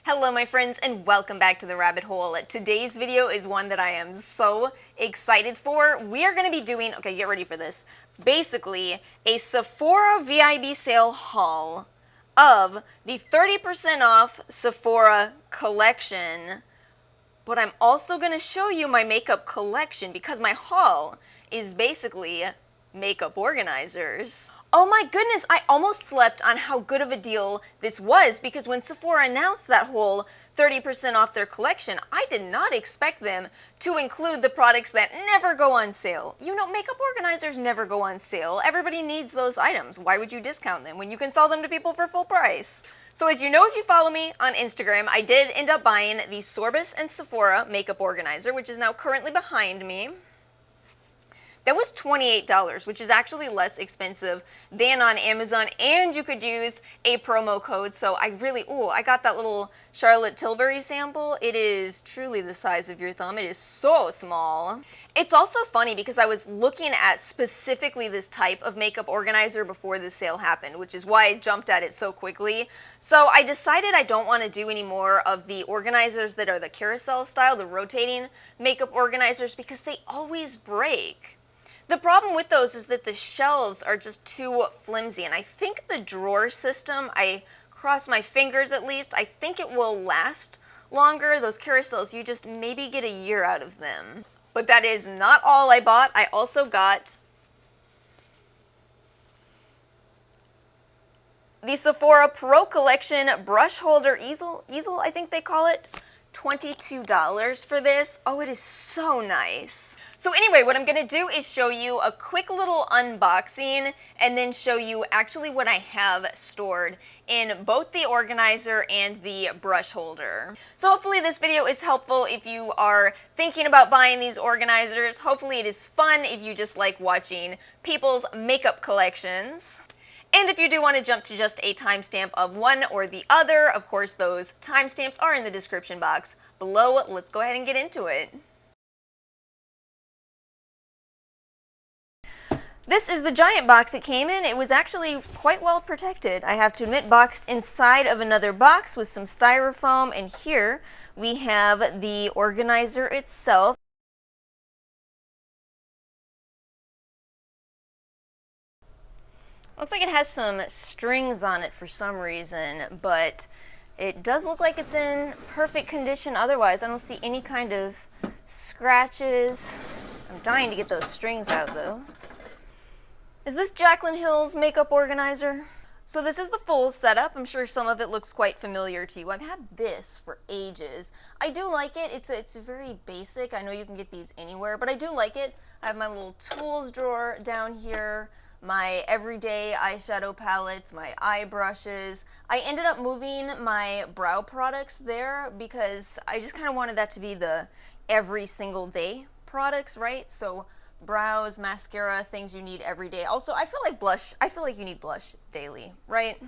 Hello my friends and welcome back to the rabbit hole. Today's video is one that I am so excited for. We are going to be doing, okay, get ready for this, basically a Sephora VIB sale haul of the 30% off Sephora collection. But I'm also going to show you my makeup collection because my haul is basically makeup organizers. Oh my goodness, I almost slept on how good of a deal this was because when Sephora announced that whole 30% off their collection, I did not expect them to include the products that never go on sale. You know, makeup organizers never go on sale. Everybody needs those items. Why would you discount them when you can sell them to people for full price? So as you know, if you follow me on Instagram, I did end up buying the Sorbus and Sephora makeup organizer, which is now currently behind me. That was $28, which is actually less expensive than on Amazon, and you could use a promo code. So I got that little Charlotte Tilbury sample. It is truly the size of your thumb. It is so small. It's also funny because I was looking at specifically this type of makeup organizer before the sale happened, which is why I jumped at it so quickly. So I decided I don't want to do any more of the organizers that are the carousel style, the rotating makeup organizers, because they always break. The problem with those is that the shelves are just too flimsy, and I think the drawer system, I cross my fingers at least, I think it will last longer. Those carousels, you just maybe get a year out of them. But that is not all I bought. I also got the Sephora Pro Collection brush holder easel, I think they call it. $22 for this. Oh, it is so nice. So anyway, what I'm going to do is show you a quick little unboxing and then show you actually what I have stored in both the organizer and the brush holder. So hopefully this video is helpful if you are thinking about buying these organizers. Hopefully it is fun if you just like watching people's makeup collections. And if you do want to jump to just a timestamp of one or the other, of course those timestamps are in the description box below. Let's go ahead and get into it. This is the giant box it came in. It was actually quite well protected, I have to admit, boxed inside of another box with some styrofoam, and here we have the organizer itself. Looks like it has some strings on it for some reason, but it does look like it's in perfect condition otherwise. I don't see any kind of scratches. I'm dying to get those strings out though. Is this Jaclyn Hill's makeup organizer? So this is the full setup. I'm sure some of it looks quite familiar to you. I've had this for ages. I do like it. It's very basic. I know you can get these anywhere, but I do like it. I have my little tools drawer down here, my everyday eyeshadow palettes, my eye brushes. I ended up moving my brow products there because I just kind of wanted that to be the every single day products, right? So brows, mascara, things you need every day. Also, I feel like you need blush daily, right?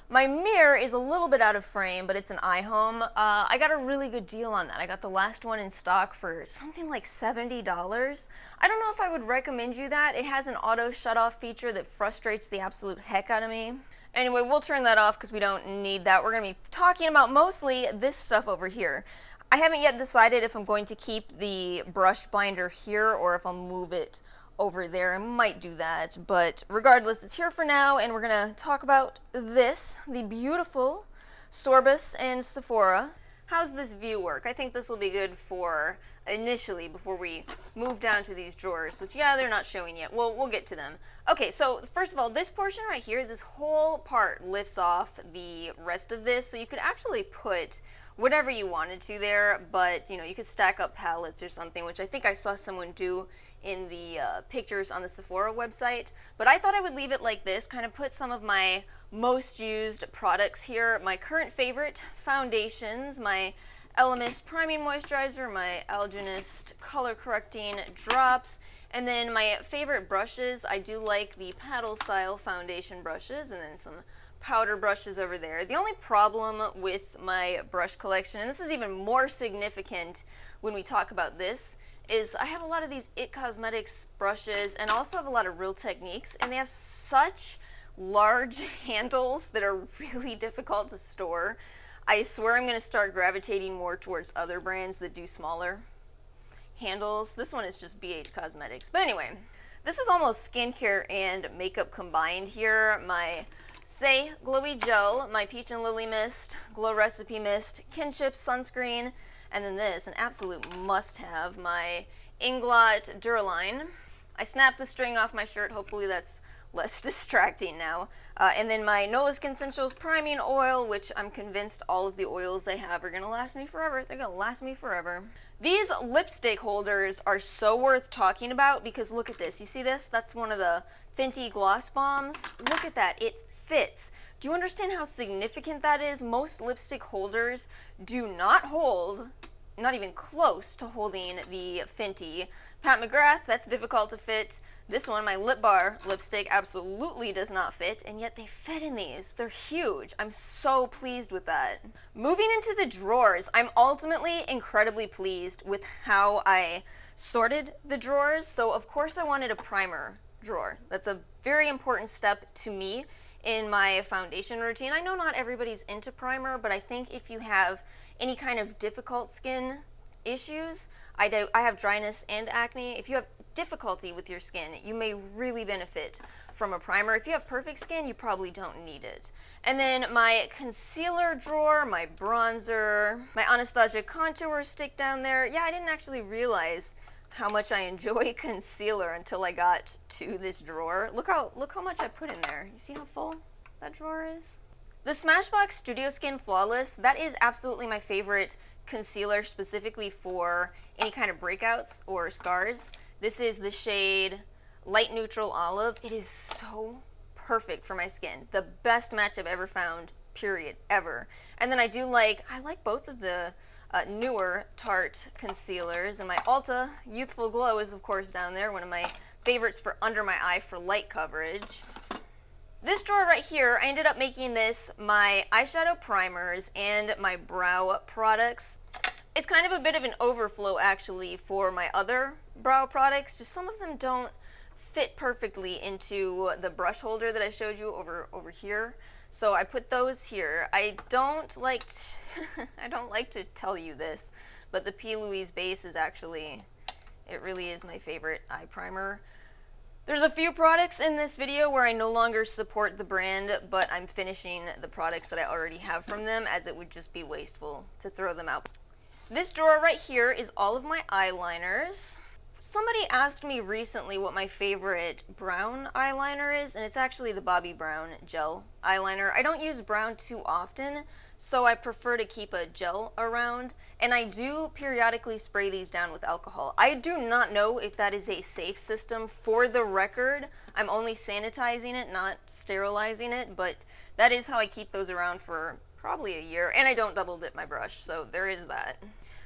My mirror is a little bit out of frame, but it's an iHome. I got a really good deal on that. I got the last one in stock for something like $70. I don't know if I would recommend you that. It has an auto shut-off feature that frustrates the absolute heck out of me. Anyway, we'll turn that off because we don't need that. We're going to be talking about mostly this stuff over here. I haven't yet decided if I'm going to keep the brush binder here or if I'll move it over there. I might do that, but regardless, it's here for now, and we're gonna talk about this, the beautiful Sorbus and Sephora. How's this view work? I think this will be good for initially before we move down to these drawers, which, yeah, they're not showing yet. Well, we'll get to them. Okay, so first of all, this portion right here, this whole part lifts off the rest of this, so you could actually put whatever you wanted to there, but you know, you could stack up palettes or something, which I think I saw someone do in the pictures on the Sephora website. But I thought I would leave it like this, kind of put some of my most used products here, my current favorite foundations, my Elemis Priming Moisturizer, my Algenist Color Correcting Drops, and then my favorite brushes. I do like the paddle style foundation brushes, and then some powder brushes over there. The only problem with my brush collection, and this is even more significant when we talk about this, is I have a lot of these IT Cosmetics brushes and also have a lot of Real Techniques, and they have such large handles that are really difficult to store. I swear I'm going to start gravitating more towards other brands that do smaller handles. This one is just BH Cosmetics. But anyway, this is almost skincare and makeup combined here. My Say Glowy Gel, my Peach and Lily Mist, Glow Recipe Mist, Kinship Sunscreen, and then this, an absolute must-have, my Inglot Duraline. I snapped the string off my shirt. Hopefully that's less distracting now. And then my Nola Skin Essentials Priming Oil, which I'm convinced all of the oils I have are going to last me forever. They're going to last me forever. These lipstick holders are so worth talking about because look at this. You see this? That's one of the Fenty Gloss Bombs. Look at that. It fits. Do you understand how significant that is? Most lipstick holders do not hold, not even close to holding the Fenty. Pat McGrath, that's difficult to fit. This one, my Lip Bar lipstick, absolutely does not fit, and yet they fit in these. They're huge. I'm so pleased with that. Moving into the drawers, I'm ultimately incredibly pleased with how I sorted the drawers. So of course I wanted a primer drawer. That's a very important step to me in my foundation routine. I know not everybody's into primer, but I think if you have any kind of difficult skin issues, I have dryness and acne. If you have difficulty with your skin, you may really benefit from a primer. If you have perfect skin, you probably don't need it. And then my concealer drawer, my bronzer, my Anastasia contour stick down there. Yeah, I didn't actually realize how much I enjoy concealer until I got to this drawer. Look how much I put in there. You see how full that drawer is? The Smashbox Studio Skin Flawless, that is absolutely my favorite concealer specifically for any kind of breakouts or scars. This is the shade Light Neutral Olive. It is so perfect for my skin. The best match I've ever found, period, ever. And then I like both of the newer Tarte concealers, and my Ulta Youthful Glow is of course down there, one of my favorites for under my eye for light coverage. This drawer right here, I ended up making this my eyeshadow primers and my brow products. It's kind of a bit of an overflow actually for my other brow products. Just some of them don't fit perfectly into the brush holder that I showed you over here. So I put those here. I don't like to tell you this, but the P. Louise base is actually, it really is my favorite eye primer. There's a few products in this video where I no longer support the brand, but I'm finishing the products that I already have from them, as it would just be wasteful to throw them out. This drawer right here is all of my eyeliners. Somebody asked me recently what my favorite brown eyeliner is, and it's actually the Bobbi Brown gel eyeliner. I don't use brown too often, so I prefer to keep a gel around, and I do periodically spray these down with alcohol. I do not know if that is a safe system. For the record, I'm only sanitizing it, not sterilizing it, but that is how I keep those around for probably a year, and I don't double dip my brush, so there is that.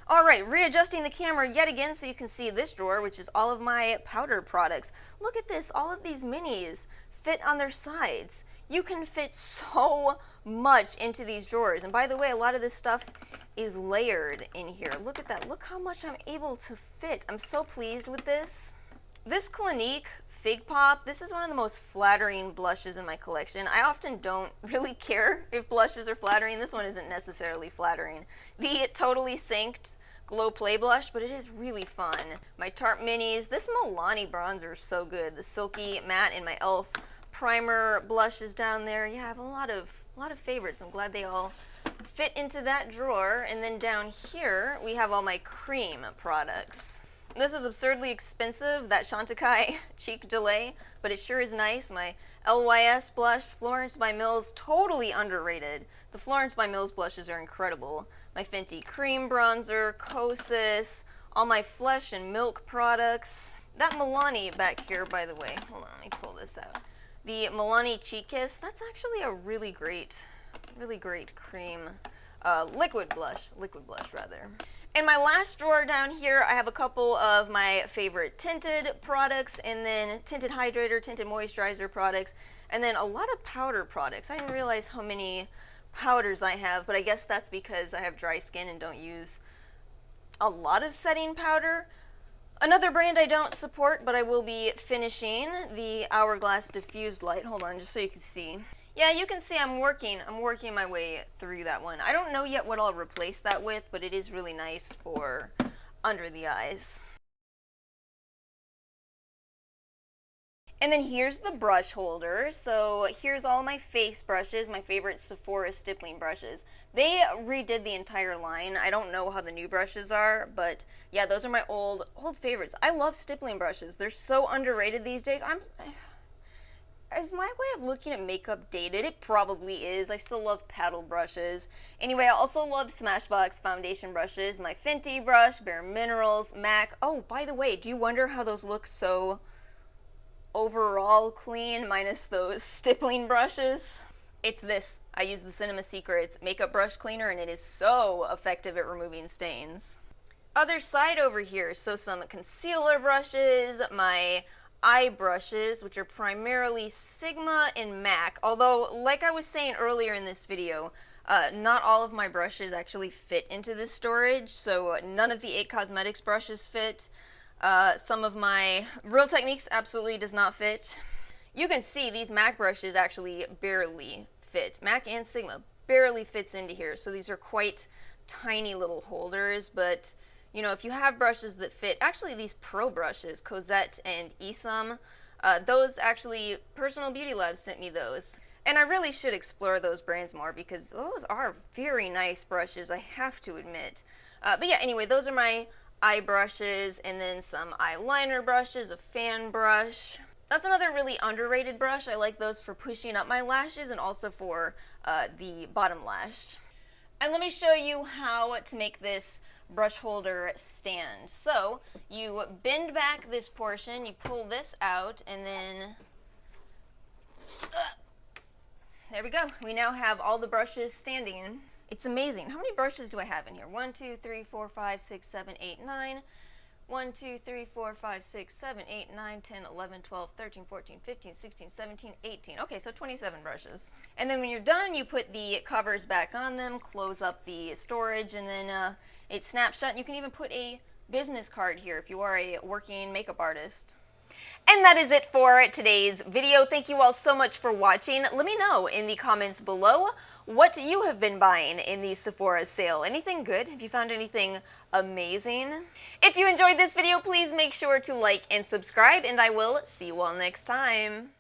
Alright, readjusting the camera yet again so you can see this drawer, which is all of my powder products. Look at this, all of these minis fit on their sides. You can fit so much into these drawers. And by the way, a lot of this stuff is layered in here. Look at that. Look how much I'm able to fit. I'm so pleased with this. This Clinique Fig Pop, this is one of the most flattering blushes in my collection. I often don't really care if blushes are flattering. This one isn't necessarily flattering. The Totally Synced Glow Play Blush, but it is really fun. My Tarte Minis. This Milani bronzer is so good. The Silky Matte in my e.l.f. primer blushes down there. Yeah, I have a lot of favorites. I'm glad they all fit into that drawer. And then down here, we have all my cream products. This is absurdly expensive, that Chantecaille Cheek Delay, but it sure is nice. My LYS blush, Florence by Mills, totally underrated. The Florence by Mills blushes are incredible. My Fenty Cream Bronzer, Kosas, all my Flesh and Milk products. That Milani back here, by the way, hold on, let me pull this out. The Milani Cheek Kiss, that's actually a really great cream, liquid blush rather. In my last drawer down here, I have a couple of my favorite tinted products, and then tinted hydrator, tinted moisturizer products, and then a lot of powder products. I didn't realize how many powders I have, but I guess that's because I have dry skin and don't use a lot of setting powder. Another brand I don't support, but I will be finishing, the Hourglass Diffused Light. Hold on, just so you can see. Yeah, you can see I'm working my way through that one. I don't know yet what I'll replace that with, but it is really nice for under the eyes. And then here's the brush holder. So here's all my face brushes, my favorite Sephora stippling brushes. They redid the entire line. I don't know how the new brushes are, but yeah, those are my old favorites. I love stippling brushes. They're so underrated these days. Is my way of looking at makeup dated? It probably is. I still love paddle brushes. Anyway, I also love Smashbox foundation brushes, my Fenty brush, Bare Minerals, MAC. Oh, by the way, do you wonder how those look so overall clean minus those stippling brushes? It's this. I use the Cinema Secrets makeup brush cleaner and it is so effective at removing stains. Other side over here, so some concealer brushes, my eye brushes, which are primarily Sigma and MAC, although like I was saying earlier in this video, not all of my brushes actually fit into this storage, so none of the 8 Cosmetics brushes fit. Some of my Real Techniques absolutely does not fit. You can see these MAC brushes actually barely fit. MAC and Sigma barely fits into here, so these are quite tiny little holders, but you know, if you have brushes that fit, actually these pro brushes, Cosette and Easel, those actually, Personal Beauty Lab sent me those. And I really should explore those brands more because those are very nice brushes, I have to admit. But yeah, anyway, those are my eye brushes, and then some eyeliner brushes, a fan brush. That's another really underrated brush. I like those for pushing up my lashes and also for the bottom lash. And let me show you how to make this brush holder stand. So you bend back this portion, you pull this out, and then there we go. We now have all the brushes standing. It's amazing. How many brushes do I have in here? 1, 2, 3, 4, 5, 6, 7, 8, 9. 1, 2, 3, 4, 5, 6, 7, 8, 9, 10, 11, 12, 13, 14, 15, 16, 17, 18. Okay, so 27 brushes. And then when you're done, you put the covers back on them, close up the storage, and then it snaps shut. And you can even put a business card here if you are a working makeup artist. And that is it for today's video. Thank you all so much for watching. Let me know in the comments below what you have been buying in the Sephora sale. Anything good? Have you found anything amazing? If you enjoyed this video, please make sure to like and subscribe, and I will see you all next time.